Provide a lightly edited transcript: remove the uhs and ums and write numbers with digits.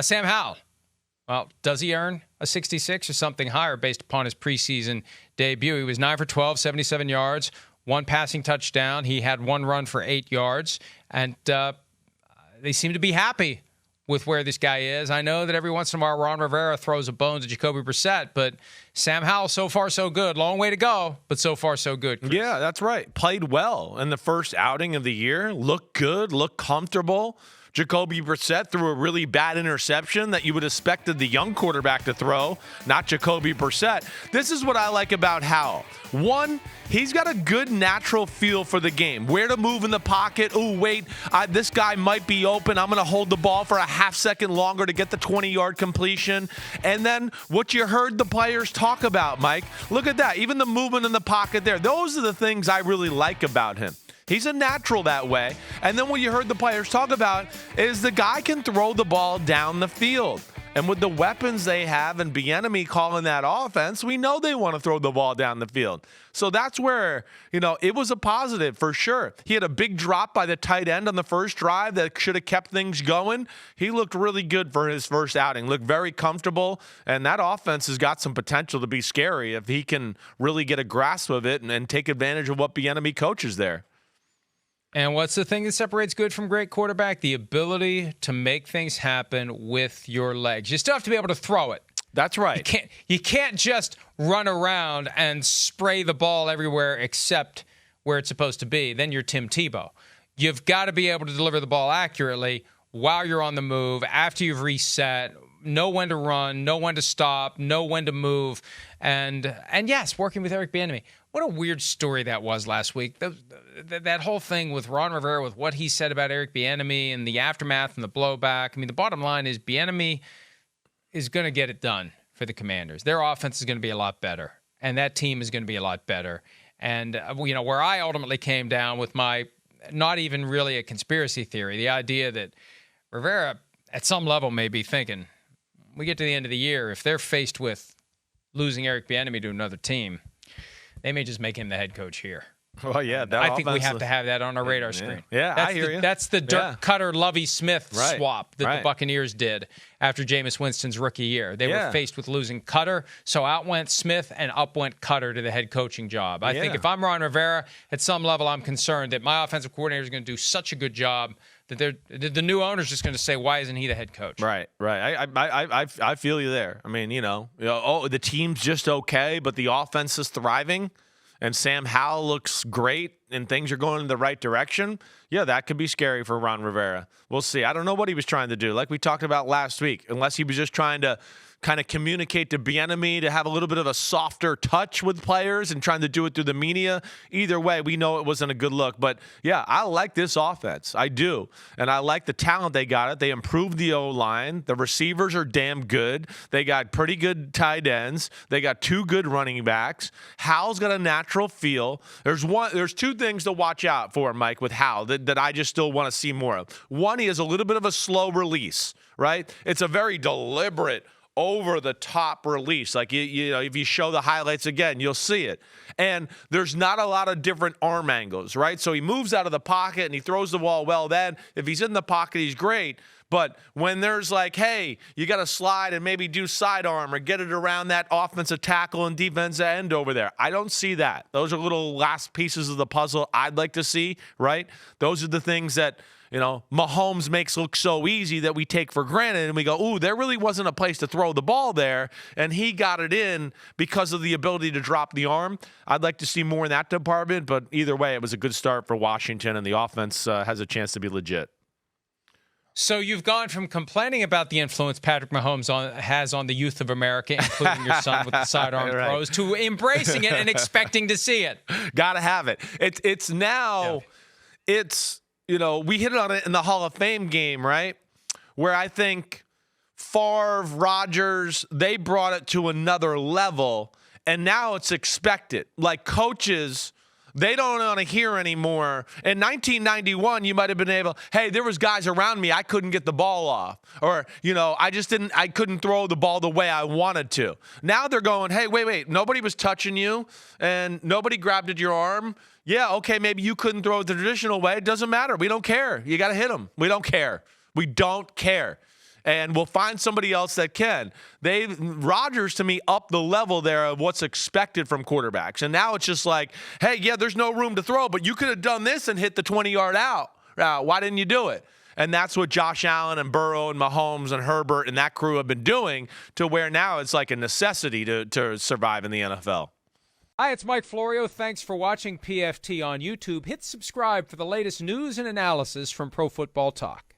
Sam Howell. Well, does he earn a 66 or something higher based upon his preseason debut? He was 9 for 12, 77 yards, 1 passing touchdown. He had 1 run for 8 yards. And they seem to be happy with where this guy is. I know that every once in a while Ron Rivera throws a bone to Jacoby Brissett, but Sam Howell, so far so good. Long way to go, but so far so good, Chris. Yeah, that's right. Played well in the first outing of the year. Looked good, looked comfortable. Jacoby Brissett threw a really bad interception that you would have expected the young quarterback to throw, not Jacoby Brissett. This is what I like about Howell. One, he's got a good natural feel for the game. Where to move in the pocket. Oh, wait, this guy might be open. I'm going to hold the ball for a half second longer to get the 20-yard completion. And then what you heard the players talk about, Mike, look at that. Even the movement in the pocket there. Those are the things I really like about him. He's a natural that way. And then what you heard the players talk about is the guy can throw the ball down the field. And with the weapons they have and Bieniemy calling that offense, we know they want to throw the ball down the field. So that's where, it was a positive for sure. He had a big drop by the tight end on the first drive that should have kept things going. He looked really good for his first outing, looked very comfortable. And that offense has got some potential to be scary if he can really get a grasp of it and take advantage of what Bieniemy coaches there. And what's the thing that separates good from great quarterback? The ability to make things happen with your legs. You still have to be able to throw it. That's right. You can't just run around and spray the ball everywhere except where it's supposed to be. Then you're Tim Tebow. You've got to be able to deliver the ball accurately while you're on the move, after you've reset, know when to run, know when to stop, know when to move. And yes, working with Eric Bieniemy. What a weird story that was last week. That whole thing with Ron Rivera, with what he said about Eric Bieniemy and the aftermath and the blowback. I mean, the bottom line is Bieniemy is going to get it done for the Commanders. Their offense is going to be a lot better, and that team is going to be a lot better. And, where I ultimately came down with my not even really a conspiracy theory, the idea that Rivera at some level may be thinking, we get to the end of the year, if they're faced with losing Eric Bieniemy to another team, they may just make him the head coach here. Well, yeah. I think we have to have that on our radar screen. Yeah, I hear you. That's the Dirk Cutter, Lovie Smith swap that the Buccaneers did after Jameis Winston's rookie year. They were faced with losing Cutter, so out went Smith and up went Cutter to the head coaching job. I think if I'm Ron Rivera, at some level I'm concerned that my offensive coordinator is going to do such a good job that the new owner's just going to say, why isn't he the head coach? Right. I feel you there. I mean, the team's just okay, but the offense is thriving, and Sam Howell looks great, and things are going in the right direction. Yeah, that could be scary for Ron Rivera. We'll see. I don't know what he was trying to do, like we talked about last week, unless he was just trying to kind of communicate to Bieniemy to have a little bit of a softer touch with players and trying to do it through the media. Either way, we know it wasn't a good look. But, yeah, I like this offense. I do. And I like the talent they got it. They improved the O-line. The receivers are damn good. They got pretty good tight ends. They got 2 good running backs. Howell's got a natural feel. There's 2 things to watch out for, Mike, with Howell that I just still want to see more of. One, he has a little bit of a slow release, right? It's a very deliberate, over-the-top release. Like, if you show the highlights again, you'll see it. And there's not a lot of different arm angles, right? So he moves out of the pocket and he throws the ball well. Then if he's in the pocket, he's great. But when there's like, hey, you got to slide and maybe do sidearm or get it around that offensive tackle and defensive end over there, I don't see that. Those are little last pieces of the puzzle I'd like to see, right? Those are the things that Mahomes makes look so easy that we take for granted, and we go, ooh, there really wasn't a place to throw the ball there, and he got it in because of the ability to drop the arm. I'd like to see more in that department, but either way, it was a good start for Washington, and the offense has a chance to be legit. So you've gone from complaining about the influence Patrick Mahomes has on the youth of America, including your son with the sidearm throws, to embracing it and expecting to see it. Gotta have it. It's now, it's... we hit it on it in the Hall of Fame game, right? Where I think Favre, Rodgers, they brought it to another level, and now it's expected. Like coaches, they don't want to hear anymore. In 1991, you might have been able, hey, there was guys around me, I couldn't get the ball off. Or, I couldn't throw the ball the way I wanted to. Now they're going, hey, wait, nobody was touching you, and nobody grabbed at your arm. Yeah, okay, maybe you couldn't throw it the traditional way. It doesn't matter. We don't care. You got to hit them. We don't care. We don't care. and we'll find somebody else that can. Rodgers, to me, upped the level there of what's expected from quarterbacks. And now it's just like, hey, yeah, there's no room to throw, but you could have done this and hit the 20-yard out. Why didn't you do it? And that's what Josh Allen and Burrow and Mahomes and Herbert and that crew have been doing, to where now it's like a necessity to survive in the NFL. Hi, it's Mike Florio. Thanks for watching PFT on YouTube. Hit subscribe for the latest news and analysis from Pro Football Talk.